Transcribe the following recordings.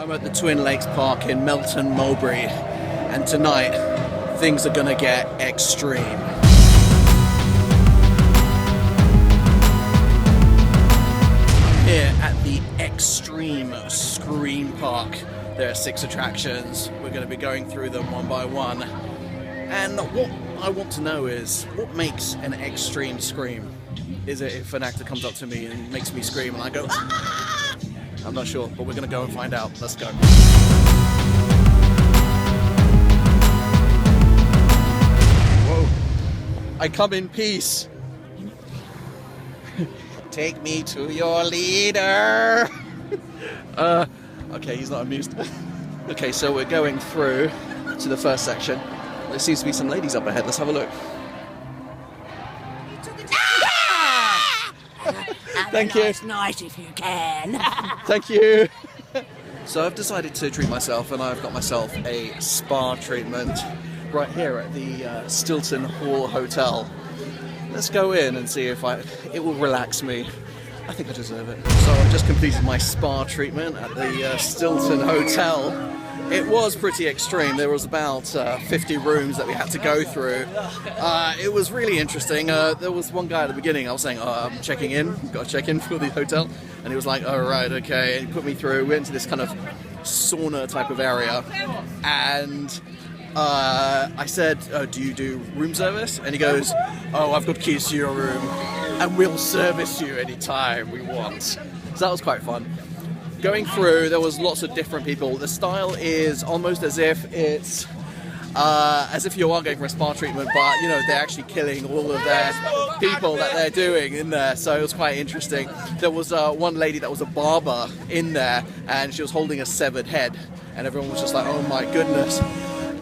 I'm at the Twin Lakes Park in Melton Mowbray, and tonight things are gonna get extreme. I'm here at the Xtreme Scream Park. There are 6 attractions. We're gonna be going through them one by one. And what I want to know is, what makes an extreme scream? Is it if an actor comes up to me and makes me scream and I go, "Ah!" I'm not sure, but we're gonna go and find out. Let's go. Whoa. I come in peace. Take me to your leader. Okay, he's not amused. Okay, so we're going through to the first section. There seems to be some ladies up ahead. Let's have a look. Thank you. Nice night if you can. Thank you. So I've decided to treat myself, and I've got myself a spa treatment right here at the Stilton Hall Hotel. Let's go in and see if it will relax me. I think I deserve it. So I've just completed my spa treatment at the Stilton Hotel. It was pretty extreme. There was about 50 rooms that we had to go through. It was really interesting. There was one guy at the beginning, I was saying, I'm checking in, got to check in for the hotel. And he was like, oh, right, okay. And he put me through. We went to this kind of sauna type of area. And I said, do you do room service? And he goes, oh, I've got keys to your room. And we'll service you anytime we want. So that was quite fun. Going through, there was lots of different people. The style is almost as if it's as if you are going for a spa treatment, but you know, they're actually killing all of their people that they're doing in there. So it was quite interesting. There was one lady that was a barber in there, and she was holding a severed head, and everyone was just like, oh my goodness.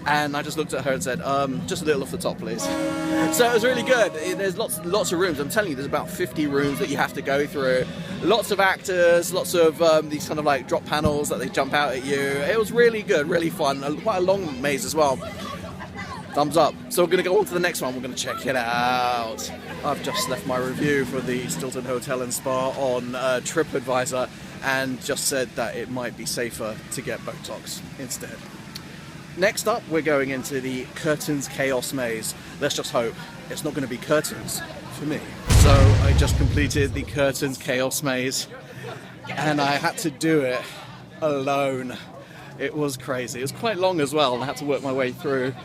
And I just looked at her and said, just a little off the top, please. So it was really good. There's lots of rooms. I'm telling you, there's about 50 rooms that you have to go through. Lots of actors, lots of these kind of like drop panels that they jump out at you. It was really good, really fun. Quite a long maze as well. Thumbs up. So we're going to go on to the next one. We're going to check it out. I've just left my review for the Stilton Hotel and Spa on TripAdvisor, and just said that it might be safer to get Botox instead. Next up, we're going into the Curtains Chaos Maze. Let's just hope it's not going to be curtains for me. So I just completed the Curtains Chaos Maze, and I had to do it alone. It was crazy. It was quite long as well, and I had to work my way through.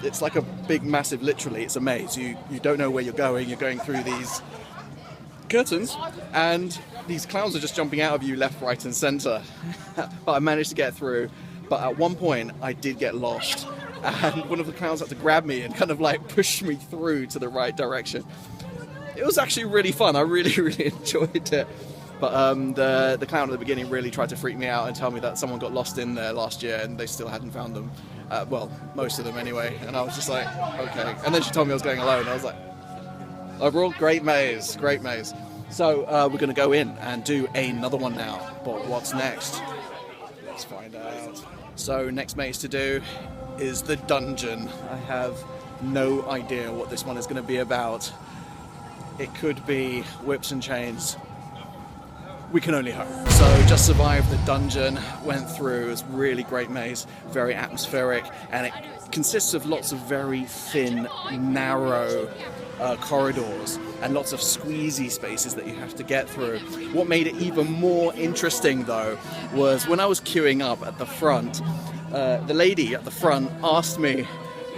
It's like a big, massive, literally, it's a maze. You don't know where you're going through these curtains, and these clowns are just jumping out of you left, right, and center. But I managed to get through. But at one point, I did get lost, and one of the clowns had to grab me and kind of like push me through to the right direction. It was actually really fun. I really, really enjoyed it. But the clown at the beginning really tried to freak me out and tell me that someone got lost in there last year and they still hadn't found them. Well, most of them anyway. And I was just like, okay. And then she told me I was going alone. I was like, overall, great maze, great maze. So we're going to go in and do another one now. But what's next? Let's find out. So next maze to do is the dungeon. I have no idea what this one is going to be about. It could be whips and chains. We can only hope. So just survived the dungeon, went through. It was a really great maze, very atmospheric, and it consists of lots of very thin, narrow corridors and lots of squeezy spaces that you have to get through. What made it even more interesting though was when I was queuing up at the front, the lady at the front asked me,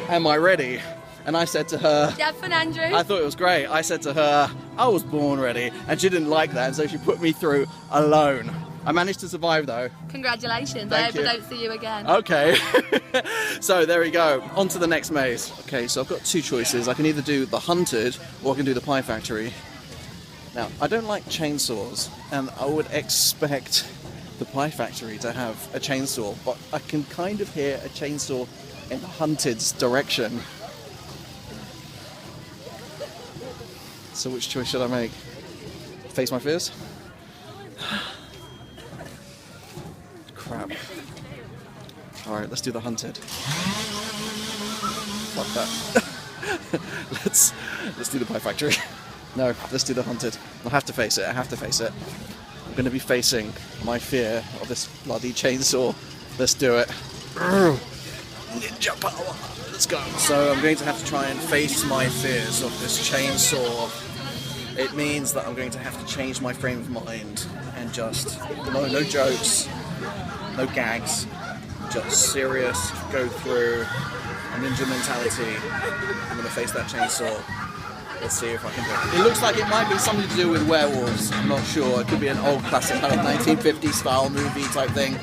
am I ready? And I said to her, Jeff and Andrew. I thought it was great. I said to her, I was born ready, and she didn't like that, and so she put me through alone. I managed to survive though. Congratulations. I hope I don't see you again. Okay. So there we go. On to the next maze. Okay, so I've got 2 choices. I can either do the Hunted or I can do the Pie Factory. Now, I don't like chainsaws, and I would expect the Pie Factory to have a chainsaw, but I can kind of hear a chainsaw in the Hunted's direction. So which choice should I make? Face my fears? Crap. Alright, let's do the Hunted. Fuck that. let's do the Pie Factory. No, let's do the Hunted. I have to face it, I have to face it. I'm going to be facing my fear of this bloody chainsaw. Let's do it. Ninja power. Let's go. So I'm going to have to try and face my fears of this chainsaw. It means that I'm going to have to change my frame of mind and just, no jokes, no gags, just serious, go through a ninja mentality. I'm going to face that chainsaw. Let's see if I can do it. It looks like it might be something to do with werewolves. I'm not sure. It could be an old classic kind of 1950s style movie type thing.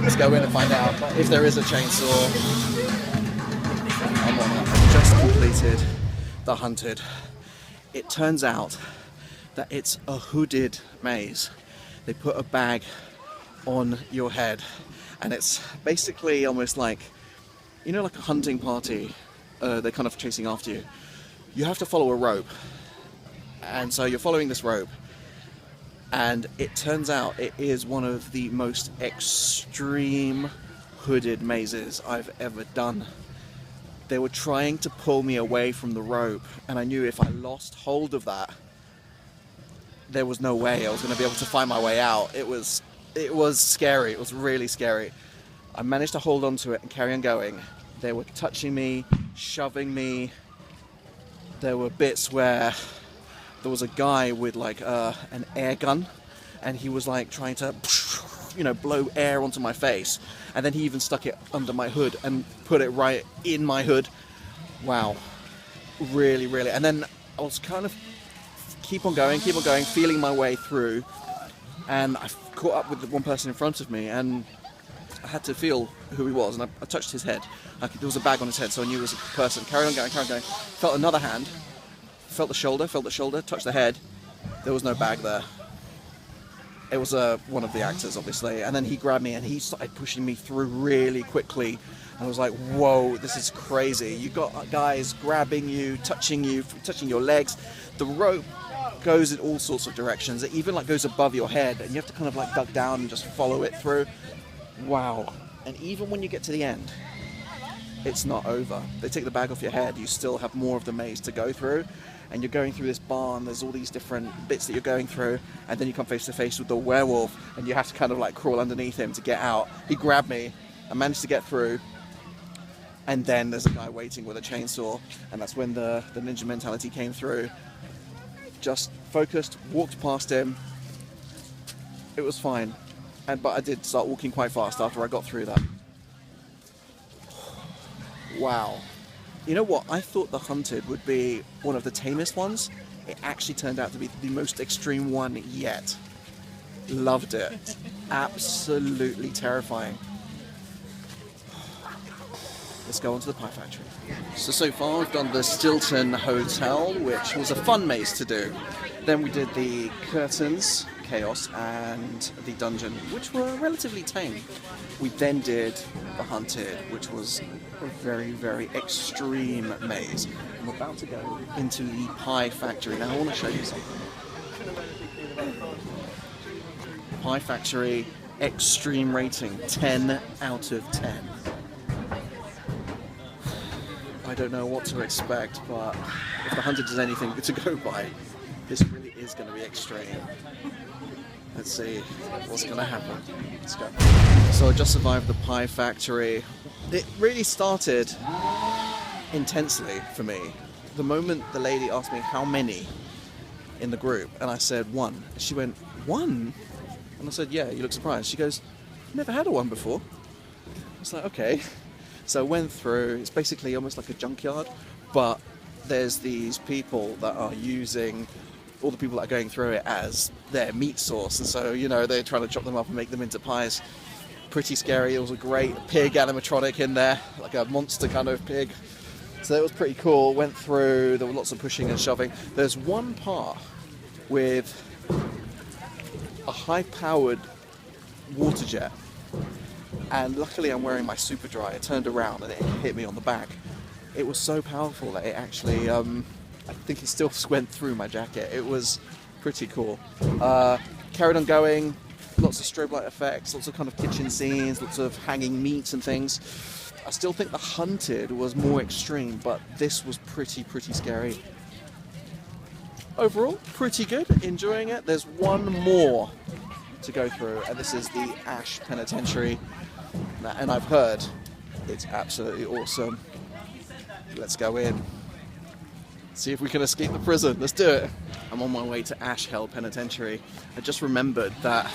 Let's go in and find out if there is a chainsaw. I'm on it. I've just completed the Hunted. It turns out that it's a hooded maze. They put a bag on your head, and it's basically almost like, like a hunting party. They're kind of chasing after you. You have to follow a rope, and so you're following this rope, and it turns out it is one of the most extreme hooded mazes I've ever done. They were trying to pull me away from the rope, and I knew if I lost hold of that, there was no way I was going to be able to find my way out. It was scary. It was really scary. I managed to hold on to it and carry on going. They were touching me, shoving me. There were bits where there was a guy with like an air gun, and he was like trying to blow air onto my face, and then he even stuck it under my hood and put it right in my hood. Wow, really. And then I was kind of keep on going, feeling my way through, and I caught up with the one person in front of me, and I had to feel who he was, and I touched his head. There was a bag on his head, so I knew it was a person. Carried on going. Felt another hand, felt the shoulder, touched the head. There was no bag there. It was one of the actors, obviously, and then he grabbed me and he started pushing me through really quickly. And I was like, whoa, this is crazy. You've got guys grabbing you, touching your legs. The rope goes in all sorts of directions. It even like goes above your head, and you have to kind of like duck down and just follow it through. Wow. And even when you get to the end, it's not over. They take the bag off your head, you still have more of the maze to go through, and you're going through this barn, there's all these different bits that you're going through, and then you come face to face with the werewolf, and you have to kind of like crawl underneath him to get out. He grabbed me, I managed to get through, and then there's a guy waiting with a chainsaw, and that's when the ninja mentality came through. Just focused, walked past him, it was fine. But I did start walking quite fast after I got through that. Wow. You know what? I thought the Hunted would be one of the tamest ones. It actually turned out to be the most extreme one yet. Loved it. Absolutely terrifying. Let's go on to the Pie Factory. So far we've done the Stilton Hotel, which was a fun maze to do. Then we did the curtains, chaos, and the dungeon, which were relatively tame. We then did the Hunted, which was a very, very extreme maze. And we're about to go into the Pie Factory. Now I want to show you something. Pie Factory, extreme rating, 10 out of 10. I don't know what to expect, but if the Hunted is anything to go by, this really is going to be extreme. Let's see what's going to happen. Let's go. So I just survived the Pie Factory. It really started intensely for me. The moment the lady asked me how many in the group, and I said 1. She went, 1? And I said, yeah, you look surprised. She goes, never had a 1 before. I was like, okay. So I went through, it's basically almost like a junkyard, but there's these people that are using all the people that are going through it as their meat source, and so they're trying to chop them up and make them into pies. Pretty scary. It was a great pig animatronic in there, like a monster kind of pig, so that was pretty cool. Went through, there were lots of pushing and shoving. There's one part with a high-powered water jet, and luckily I'm wearing my super dry. It turned around and it hit me on the back. It was so powerful that it actually I think it still went through my jacket. It was pretty cool. Carried on going, lots of strobe light effects, lots of kind of kitchen scenes, lots of hanging meats and things. I still think the Hunted was more extreme, but this was pretty scary. Overall, pretty good, enjoying it. There's one more to go through, and this is the Ash Penitentiary, and I've heard it's absolutely awesome. Let's go in. See if we can escape the prison. Let's do it. I'm on my way to Ash Hell Penitentiary. I just remembered that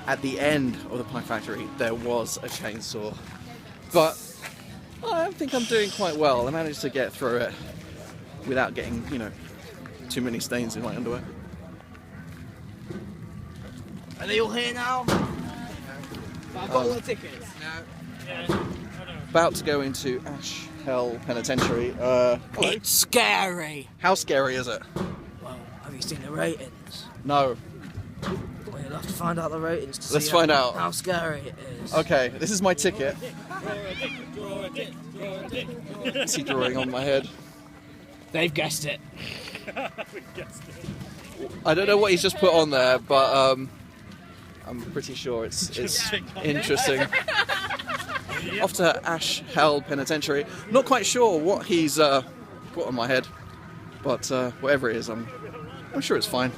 at the end of the Pie Factory there was a chainsaw. But I think I'm doing quite well. I managed to get through it without getting, too many stains in my underwear. Are they all here now? I've got all the tickets. No. About to go into Ash Hell Penitentiary. It's scary. How scary is it? Well, have you seen the ratings? No. Well, you'll have to find out the ratings to Let's see find out. how scary it is. Okay, this is my ticket. Is he drawing on my head? They've guessed it. I don't know what he's just put on there, but I'm pretty sure it's interesting. Off to Ash Hell Penitentiary. Not quite sure what he's put on my head, but whatever it is, I'm sure it's fine.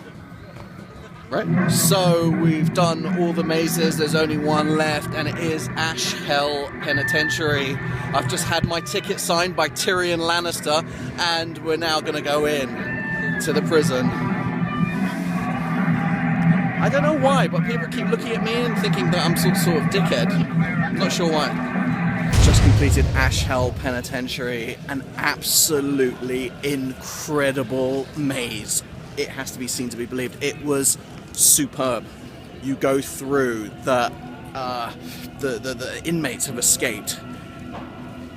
Right? So we've done all the mazes. There's only one left, and it is Ash Hell Penitentiary. I've just had my ticket signed by Tyrion Lannister, and we're now going to go in to the prison. I don't know why, but people keep looking at me and thinking that I'm some sort of dickhead. I'm not sure why. Just completed Ash Hell Penitentiary, an absolutely incredible maze. It has to be seen to be believed. It was superb. You go through the inmates have escaped,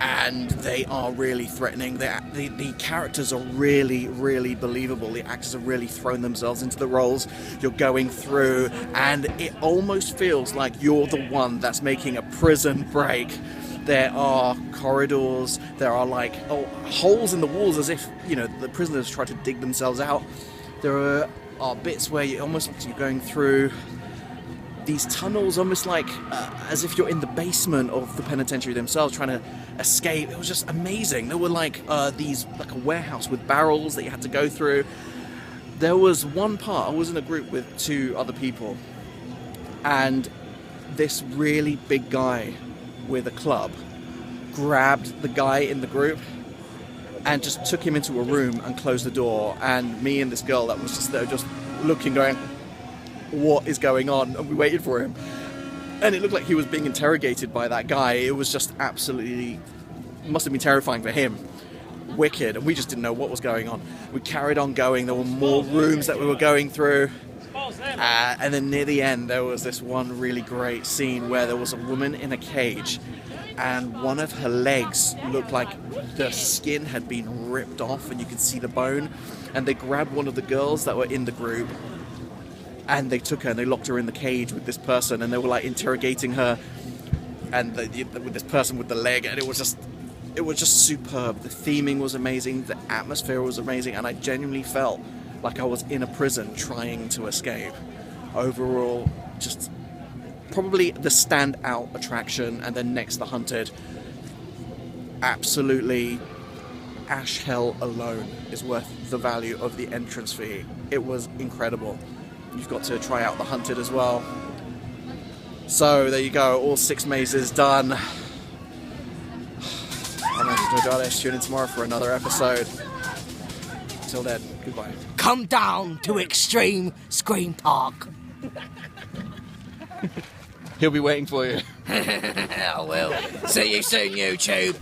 and they are really threatening. The characters are really, really believable. The actors have really thrown themselves into the roles. You're going through, and it almost feels like you're the one that's making a prison break. There are corridors, there are holes in the walls as if, the prisoners try to dig themselves out. There are bits where you're going through these tunnels, almost like as if you're in the basement of the penitentiary themselves, trying to escape. It was just amazing. There were a warehouse with barrels that you had to go through. There was one part, I was in a group with 2 other people, and this really big guy with a club grabbed the guy in the group and just took him into a room and closed the door, and me and this girl that was just there just looking, going, what is going on? And we waited for him, and it looked like he was being interrogated by that guy. It was just absolutely, must have been terrifying for him. Wicked. And we just didn't know what was going on. We carried on going. There were more rooms that we were going through, and then near the end there was this one really great scene where there was a woman in a cage, and one of her legs looked like the skin had been ripped off and you could see the bone, and they grabbed one of the girls that were in the group and they took her and they locked her in the cage with this person, and they were interrogating her and with this person with the leg, and it was just superb. The theming was amazing, the atmosphere was amazing, and I genuinely felt like I was in a prison trying to escape. Overall, just probably the standout attraction, and then next The Hunted. Absolutely, Ash Hell alone is worth the value of the entrance fee. It was incredible. You've got to try out The Hunted as well. So there you go, all 6 mazes done. I'm Anthony Nogales. Tune in tomorrow for another episode. Until then, goodbye. Come down to Xtreme Scream Park. He'll be waiting for you. I will. See you soon, YouTube.